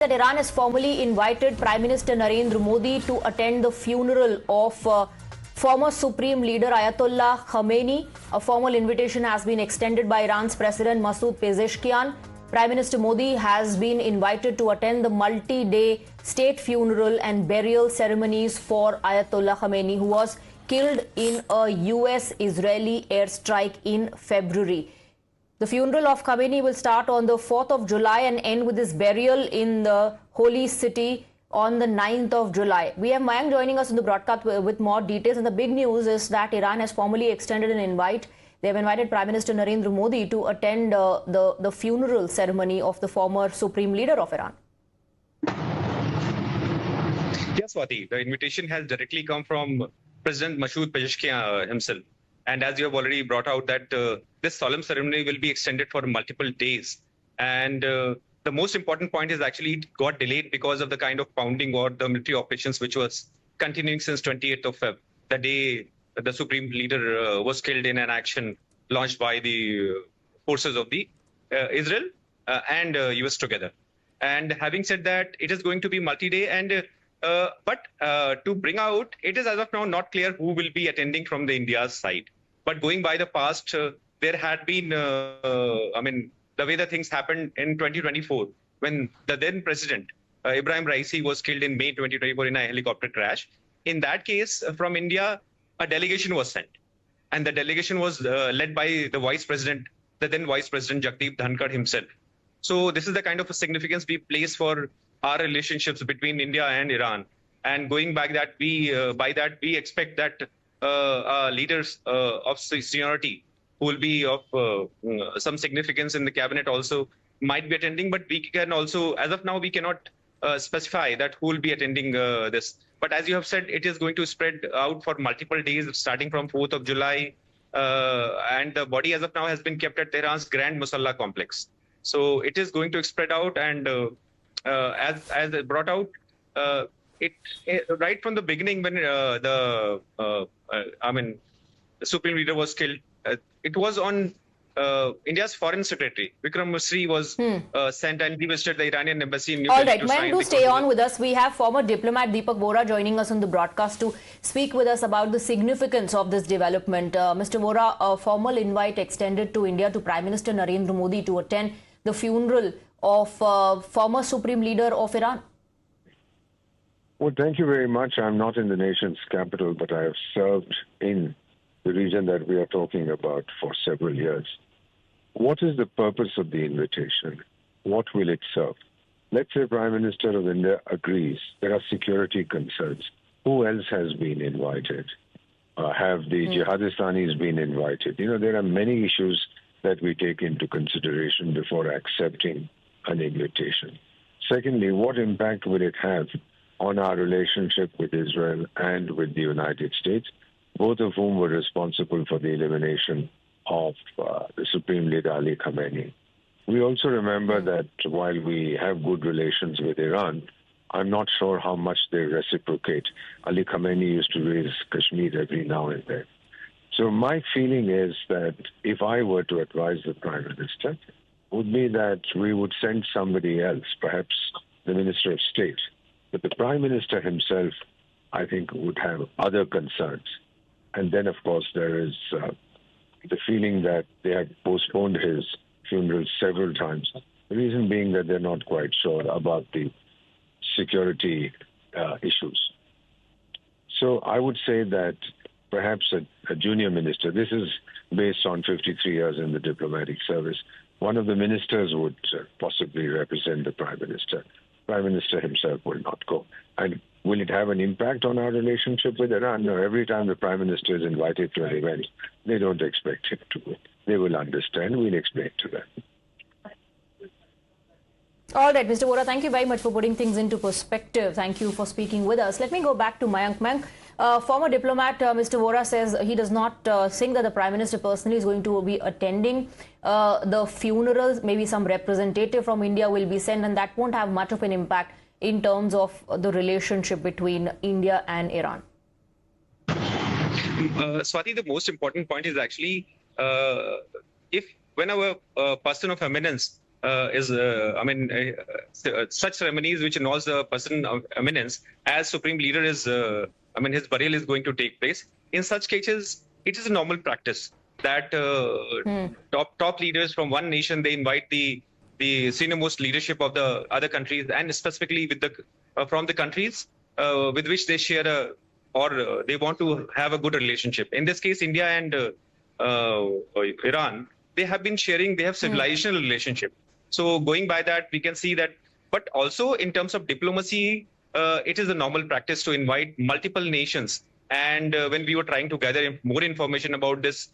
That Iran has formally invited Prime Minister Narendra Modi to attend the funeral of former Supreme Leader Ayatollah Khamenei. A formal invitation has been extended by Iran's President Masoud Pezeshkian. Prime Minister Modi has been invited to attend the multi-day state funeral and burial ceremonies for Ayatollah Khamenei, who was killed in a US-Israeli airstrike in February. The funeral of Khamenei will start on the 4th of July and end with his burial in the holy city on the 9th of July. We have Mayank joining us in the broadcast with more details. And the big news is that Iran has formally extended an invite. They have invited Prime Minister Narendra Modi to attend the funeral ceremony of the former Supreme Leader of Iran. Yes, Swati. The invitation has directly come from President Masoud Pezeshkian himself. And as you have already brought out that this solemn ceremony will be extended for multiple days. And the most important point is actually it got delayed because of the kind of pounding or the military operations which was continuing since 28th of Feb, the day the Supreme Leader was killed in an action launched by the forces of the Israel and US together. And having said that, it is going to be multi-day and but to bring out, it is as of now not clear who will be attending from the India's side. But going by the past, there had been, the way the things happened in 2024, when the then president, Ibrahim Raisi, was killed in May 2024 in a helicopter crash. In that case, from India, a delegation was sent. And the delegation was led by the vice president, the then vice president, Jagdeep Dhankar himself. So this is the kind of a significance we place for our relationships between India and Iran. And going back that, by that we expect that leaders of seniority who will be of some significance in the cabinet also might be attending. But we can also, as of now, we cannot specify that who will be attending this. But as you have said, it is going to spread out for multiple days, starting from 4th of July. And the body as of now has been kept at Tehran's Grand Musalla complex. So it is going to spread out, and as it brought out, right from the beginning when the Supreme Leader was killed, it was on India's Foreign Secretary, Vikram Misri, was sent, and he visited the Iranian embassy in New Delhi. All right, Mayank, do stay on with us. We have former diplomat Deepak Vora joining us on the broadcast to speak with us about the significance of this development. Mr. Vora, a formal invite extended to India to Prime Minister Narendra Modi to attend the funeral of former Supreme Leader of Iran. Well, thank you very much. I'm not in the nation's capital, but I have served in the region that we are talking about for several years. What is the purpose of the invitation? What will it serve? Let's say Prime Minister of India agrees. There are security concerns. Who else has been invited? Have the Jihadistanis been invited? You know, there are many issues that we take into consideration before accepting an invitation. Secondly, what impact will it have on our relationship with Israel and with the United States, both of whom were responsible for the elimination of the Supreme Leader Ali Khamenei? We also remember that while we have good relations with Iran, I'm not sure how much they reciprocate. Ali Khamenei used to raise Kashmir every now and then. So my feeling is that if I were to advise the Prime Minister, would be that we would send somebody else, perhaps the Minister of State. But the Prime Minister himself, I think, would have other concerns. And then, of course, there is the feeling that they have postponed his funeral several times. The reason being that they're not quite sure about the security issues. So I would say that perhaps a junior minister, this is based on 53 years in the diplomatic service, one of the ministers would possibly represent the Prime Minister. Prime Minister himself will not go. And will it have an impact on our relationship with Iran? No, every time the Prime Minister is invited to an event, they don't expect him to go. They will understand. We'll explain to them. All right, Mr. Vora, thank you very much for putting things into perspective. Thank you for speaking with us. Let me go back to Mayank. Mayank, former diplomat Mr. Vora says he does not think that the Prime Minister personally is going to be attending the funerals. Maybe some representative from India will be sent, and that won't have much of an impact in terms of the relationship between India and Iran. Swati, the most important point is actually if whenever a person of eminence such ceremonies which involves a person of eminence as Supreme Leader is, his burial is going to take place. In such cases, it is a normal practice that top leaders from one nation, they invite the senior most leadership of the other countries, and specifically with from the countries with which they share they want to have a good relationship. In this case, India and Iran, they have civilizational relationship. So going by that, we can see that. But also in terms of diplomacy, it is a normal practice to invite multiple nations. And when we were trying to gather more information about this,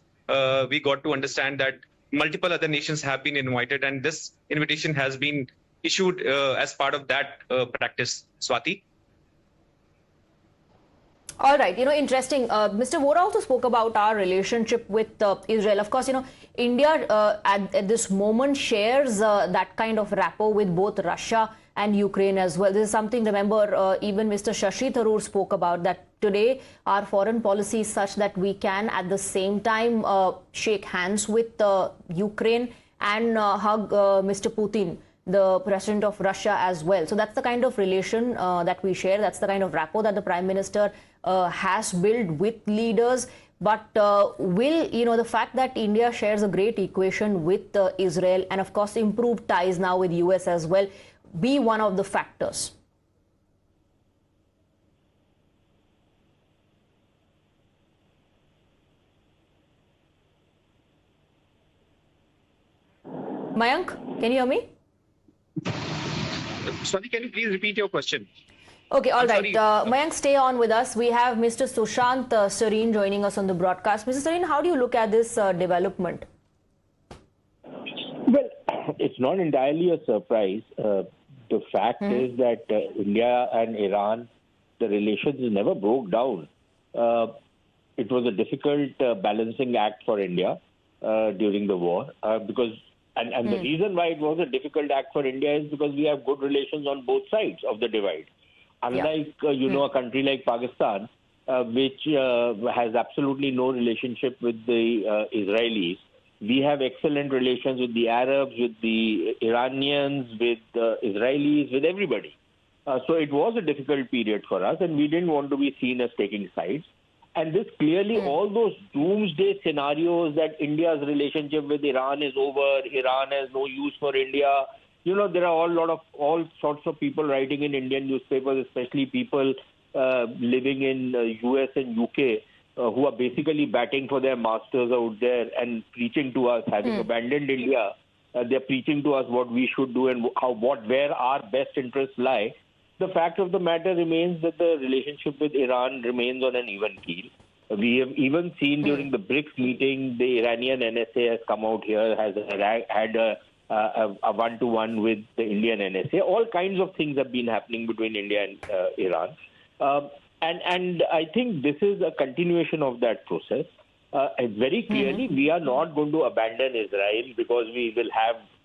we got to understand that multiple other nations have been invited, and this invitation has been issued as part of that practice. Swati? All right, interesting. Mr. Vora also spoke about our relationship with Israel. Of course, India at this moment shares that kind of rapport with both Russia and Ukraine as well. This is something, remember, even Mr. Shashi Tharoor spoke about, that today our foreign policy is such that we can at the same time shake hands with Ukraine and hug Mr. Putin, the president of Russia, as well. So that's the kind of relation that we share. That's the kind of rapport that the Prime Minister has built with leaders. But will, the fact that India shares a great equation with Israel and, of course, improved ties now with US as well, be one of the factors? Mayank, can you hear me? Swati, can you please repeat your question? Okay, all right. Mayank, stay on with us. We have Mr. Sushant Sareen joining us on the broadcast. Mr. Sareen, how do you look at this development? Well, it's not entirely a surprise. The fact is that India and Iran, the relations never broke down. It was a difficult balancing act for India during the war because the reason why it was a difficult act for India is because we have good relations on both sides of the divide. Unlike, a country like Pakistan, which has absolutely no relationship with the Israelis, we have excellent relations with the Arabs, with the Iranians, with the Israelis, with everybody. So it was a difficult period for us, and we didn't want to be seen as taking sides. And this clearly, all those doomsday scenarios that India's relationship with Iran is over, Iran has no use for India. There are all sorts of people writing in Indian newspapers, especially people living in US and UK, who are basically batting for their masters out there and preaching to us, having abandoned India. They're preaching to us what we should do and where our best interests lie. The fact of the matter remains that the relationship with Iran remains on an even keel. We have even seen during the BRICS meeting, the Iranian NSA has come out here, has had a one-to-one with the Indian NSA. All kinds of things have been happening between India and Iran. And I think this is a continuation of that process. Very clearly, we are not going to abandon Israel because we will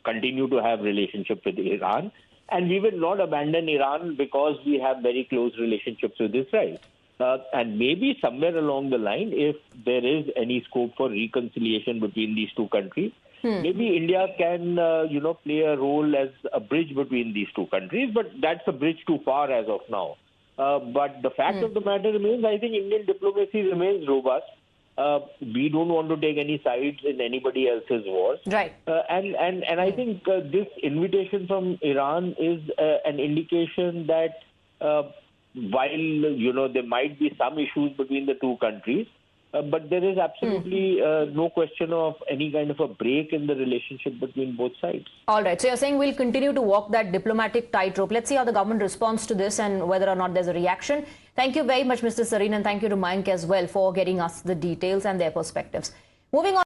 continue to have relationship with Iran. And we will not abandon Iran because we have very close relationships with Israel. And maybe somewhere along the line, if there is any scope for reconciliation between these two countries, maybe India can, play a role as a bridge between these two countries. But that's a bridge too far as of now. But the fact of the matter remains, I think Indian diplomacy remains robust. We don't want to take any sides in anybody else's wars. Right. And I think this invitation from Iran is an indication that while, there might be some issues between the two countries, but there is absolutely no question of any kind of a break in the relationship between both sides. All right. So you're saying we'll continue to walk that diplomatic tightrope. Let's see how the government responds to this and whether or not there's a reaction. Thank you very much, Mr. Sareen, and thank you to Mayank as well for getting us the details and their perspectives. Moving on.